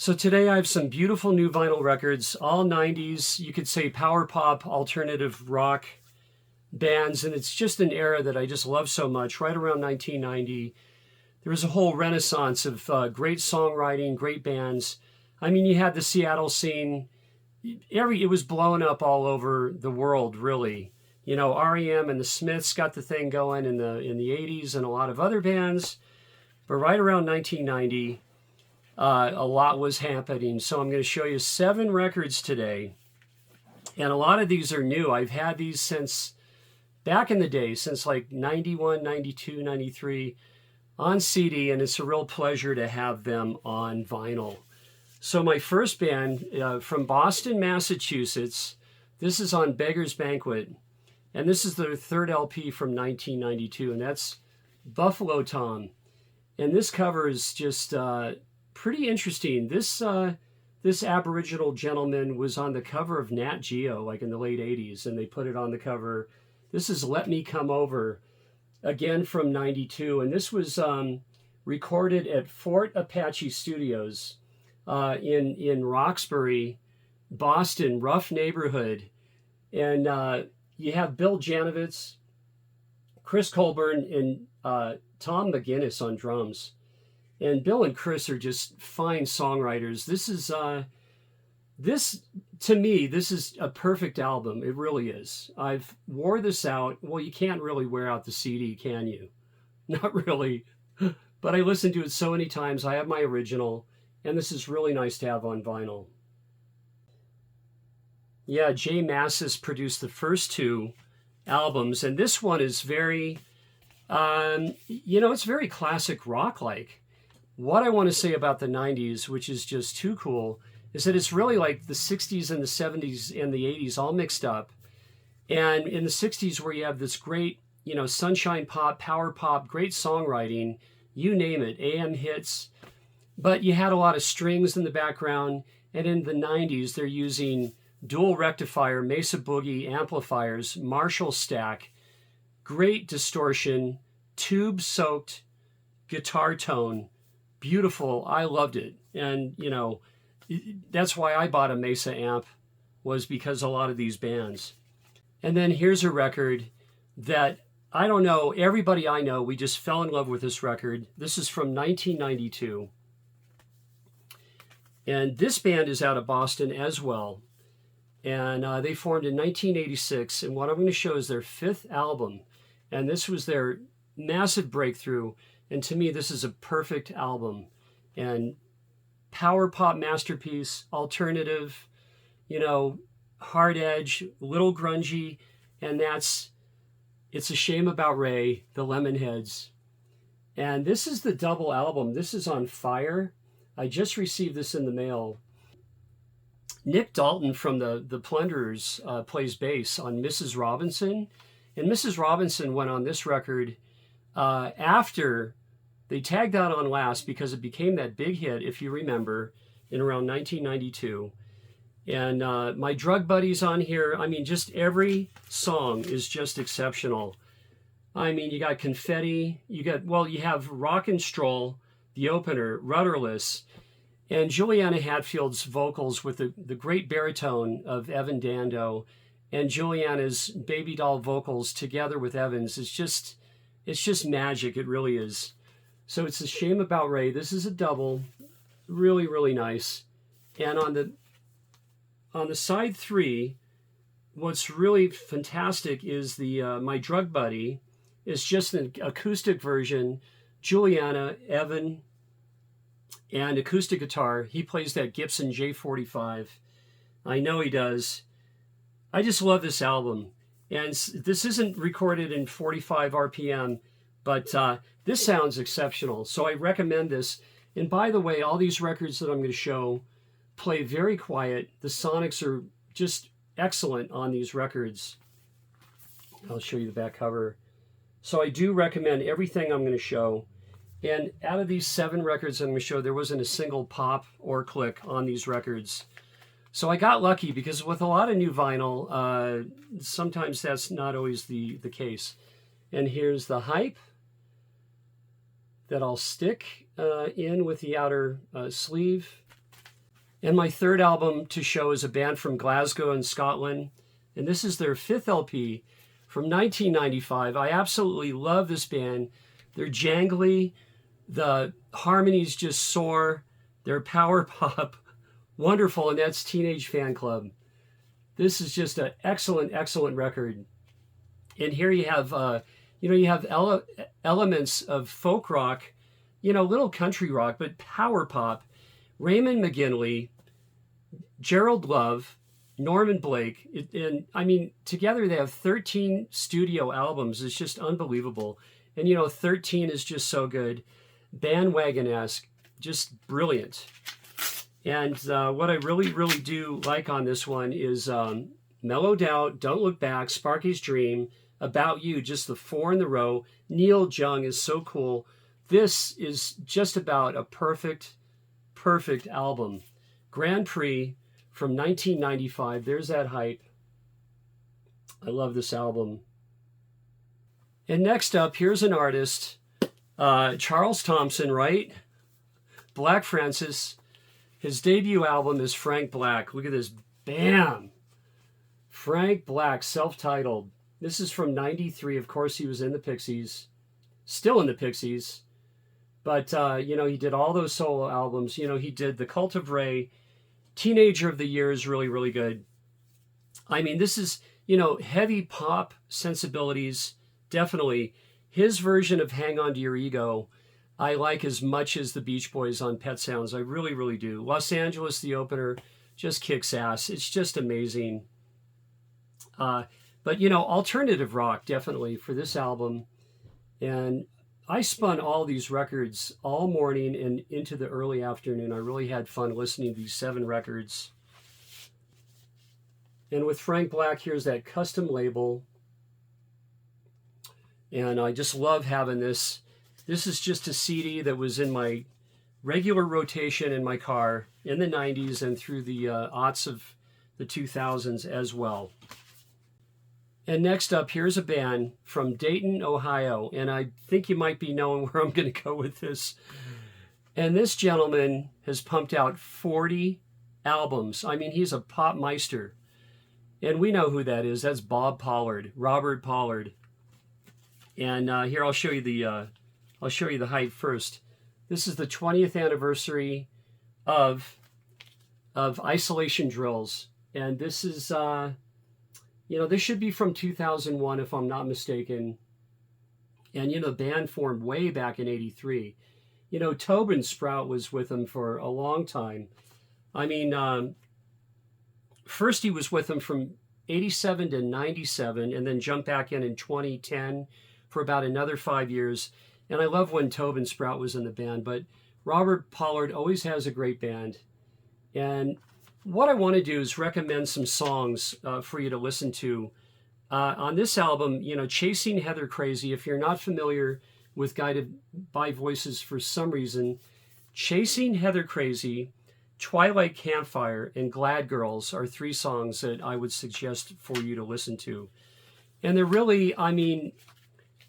So today I have some beautiful new vinyl records, all 90s, you could say power pop, alternative rock bands, and it's just an era that I just love so much. Right around 1990, there was a whole renaissance of great songwriting, great bands. I mean, you had the Seattle scene, it was blowing up all over the world, really. You know, REM and the Smiths got the thing going in the 80s, and a lot of other bands. But right around 1990, a lot was happening. So I'm going to show you 7 records today. And a lot of these are new. I've had these since back in the day, since like 91, 92, 93 on CD. And it's a real pleasure to have them on vinyl. So my first band from Boston, Massachusetts, this is on Beggar's Banquet. And this is their third LP from 1992. And that's Buffalo Tom. And this cover is just pretty interesting. This Aboriginal gentleman was on the cover of Nat Geo, like in the late 80s, and they put it on the cover. This is Let Me Come Over, again from 92, and this was recorded at Fort Apache Studios in Roxbury, Boston, rough neighborhood. And you have Bill Janovitz, Chris Colburn, and Tom McGinnis on drums. And Bill and Chris are just fine songwriters. This is, to me, this is a perfect album. It really is. I've wore this out. Well, you can't really wear out the CD, can you? Not really. But I listened to it so many times. I have my original, and this is really nice to have on vinyl. Yeah, Jay Mascis produced the first 2 albums, and this one is very, it's very classic rock-like. What I want to say about the 90s, which is just too cool, is that it's really like the 60s and the 70s and the 80s all mixed up. And in the 60s, where you have this great, sunshine pop, power pop, great songwriting, you name it, AM hits, but you had a lot of strings in the background. And in the 90s, they're using dual rectifier, Mesa Boogie amplifiers, Marshall stack, great distortion, tube-soaked guitar tone, beautiful. I loved it. And, that's why I bought a Mesa amp, was because a lot of these bands. And then here's a record that, I don't know, everybody I know, we just fell in love with this record. This is from 1992. And this band is out of Boston as well. And they formed in 1986. And what I'm going to show is their 5th album. And this was their massive breakthrough. And to me, this is a perfect album. And power pop masterpiece, alternative, hard edge, little grungy. And It's a Shame About Ray, the Lemonheads. And this is the double album. This is on Fire. I just received this in the mail. Nick Dalton from the Plunderers plays bass on Mrs. Robinson. And Mrs. Robinson went on this record after they tagged out on Last, because it became that big hit, if you remember, in around 1992. And My Drug Buddy's on here. I mean, just every song is just exceptional. I mean, you got Confetti, you have Rock and Stroll, the opener, Rudderless, and Juliana Hatfield's vocals with the great baritone of Evan Dando, and Juliana's baby doll vocals together with Evan's. It's just magic. It really is. So it's A Shame About Ray. This is a double, really, really nice. And on the side 3, what's really fantastic is the My Drug Buddy is just an acoustic version. Juliana, Evan, and acoustic guitar. He plays that Gibson J45. I know he does. I just love this album. And this isn't recorded in 45 RPM, but this sounds exceptional. So I recommend this. And by the way, all these records that I'm going to show play very quiet. The sonics are just excellent on these records. I'll show you the back cover. So I do recommend everything I'm going to show. And out of these 7 records I'm going to show, there wasn't a single pop or click on these records. So I got lucky, because with a lot of new vinyl, sometimes that's not always the case. And here's the Hype that I'll stick in with the outer sleeve. And my third album to show is a band from Glasgow in Scotland. And this is their 5th LP from 1995. I absolutely love this band. They're jangly. The harmonies just soar. They're power pop. Wonderful. And that's Teenage Fan Club. This is just an excellent, excellent record. And here you have, you have elements of folk rock, little country rock, but power pop. Raymond McGinley, Gerald Love, Norman Blake, and I mean, together they have 13 studio albums. It's just unbelievable. And 13 is just so good. Bandwagon-esque, just brilliant. And what I really, really do like on this one is Mellowed Out, Don't Look Back, Sparky's Dream, About You, just the 4 in the row. Neil Jung is so cool. This is just about a perfect album. Grand Prix from 1995. There's that hype. I love this album. And next up, here's an artist, Charles Thompson, right? Black Francis. His debut album is Frank Black. Look at this. Bam! Frank Black, self-titled. This is from 93. Of course, he was in the Pixies. Still in the Pixies. But, he did all those solo albums. He did The Cult of Ray. Teenager of the Year is really, really good. I mean, this is, heavy pop sensibilities. Definitely. His version of Hang On to Your Ego, I like as much as the Beach Boys on Pet Sounds. I really, really do. Los Angeles, the opener, just kicks ass. It's just amazing. But, alternative rock, definitely, for this album. And I spun all these records all morning and into the early afternoon. I really had fun listening to these 7 records. And with Frank Black, here's that custom label. And I just love having this. This is just a CD that was in my regular rotation in my car in the 90s and through the aughts of the 2000s as well. And next up, here's a band from Dayton, Ohio. And I think you might be knowing where I'm going to go with this. And this gentleman has pumped out 40 albums. I mean, he's a pop meister. And we know who that is. That's Bob Pollard, Robert Pollard. And here I'll show you the height first. This is the 20th anniversary of Isolation Drills. And this is... this should be from 2001, if I'm not mistaken. And, the band formed way back in 83. Tobin Sprout was with them for a long time. I mean, first he was with them from 87 to 97, and then jumped back in 2010 for about another 5 years. And I love when Tobin Sprout was in the band, but Robert Pollard always has a great band. And what I want to do is recommend some songs for you to listen to. On this album, Chasing Heather Crazy, if you're not familiar with Guided by Voices for some reason, Chasing Heather Crazy, Twilight Campfire, and Glad Girls are 3 songs that I would suggest for you to listen to. And they're really, I mean,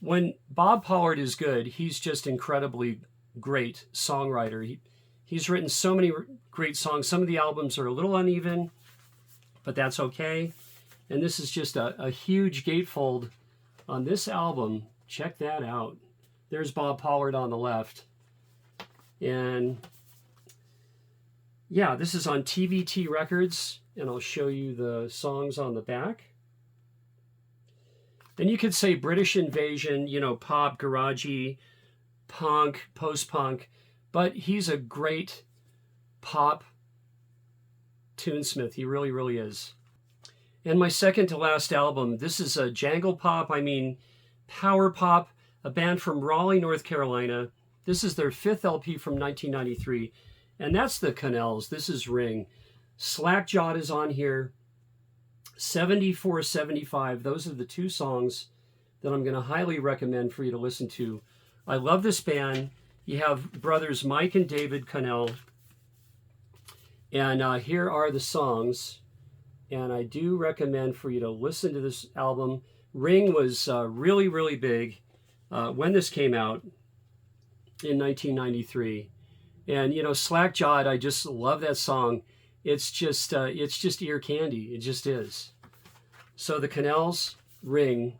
when Bob Pollard is good, he's just incredibly great songwriter. He's written so many great songs. Some of the albums are a little uneven, but that's okay. And this is just a huge gatefold on this album. Check that out. There's Bob Pollard on the left. And yeah, this is on TVT Records, and I'll show you the songs on the back. And you could say British Invasion, pop, garagey, punk, post-punk, but he's a great pop tunesmith. He really, really is. And my second to last album, this is a jangle pop, power pop, a band from Raleigh, North Carolina. This is their 5th LP from 1993, and that's the Canals. This is Ring. Slackjawed is on here. 74, 75. Those are the 2 songs that I'm going to highly recommend for you to listen to. I love this band. You have brothers Mike and David Cannell. And here are the songs. And I do recommend for you to listen to this album. Ring was really, really big when this came out in 1993. And, Slackjawed, I just love that song. it's just ear candy. It just is. So the Canals Ring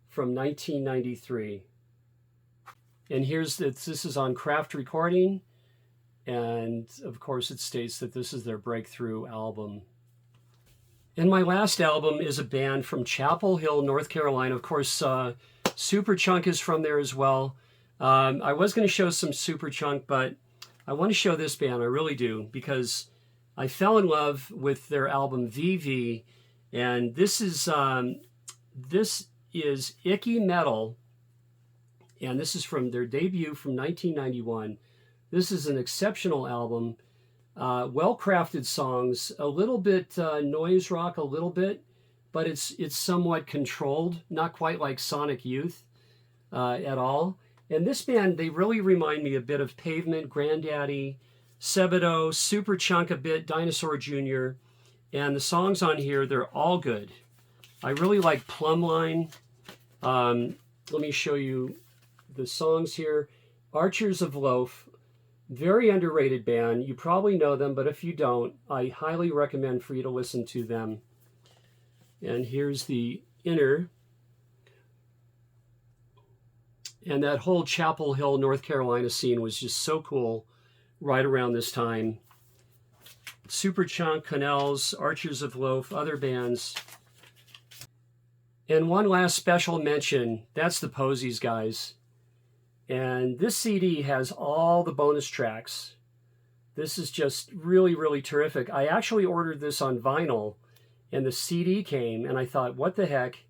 from 1993. And here's this is on Craft Recording. And of course it states that this is their breakthrough album. And my last album is a band from Chapel Hill, North Carolina. Of course, Superchunk is from there as well. I was going to show some Superchunk, but I want to show this band. I really do, because I fell in love with their album VV, and this is Icky Metal, and this is from their debut from 1991. This is an exceptional album. Well-crafted songs, a little bit noise rock, a little bit, but it's somewhat controlled, not quite like Sonic Youth at all. And this band, they really remind me a bit of Pavement, Grandaddy, Sebadoh, Superchunk a bit, Dinosaur Jr. And the songs on here, they're all good. I really like Plumline. Let me show you the songs here. Archers of Loaf. Very underrated band. You probably know them, but if you don't, I highly recommend for you to listen to them. And here's the inner. And that whole Chapel Hill, North Carolina scene was just so cool right around this time. Superchunk, Canals, Archers of Loaf, other bands. And one last special mention, that's the Posies, guys. And this CD has all the bonus tracks. This is just really, really terrific. I actually ordered this on vinyl, and the CD came, and I thought, what the heck?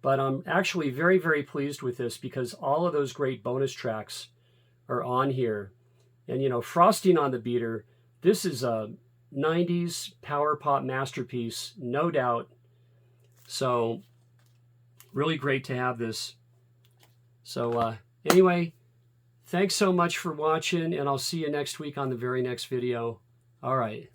But I'm actually very, very pleased with this, because all of those great bonus tracks are on here. And, you know, Frosting on the Beater, this is a 90s power pop masterpiece, no doubt. So, really great to have this. So, anyway, thanks so much for watching, and I'll see you next week on the very next video. All right.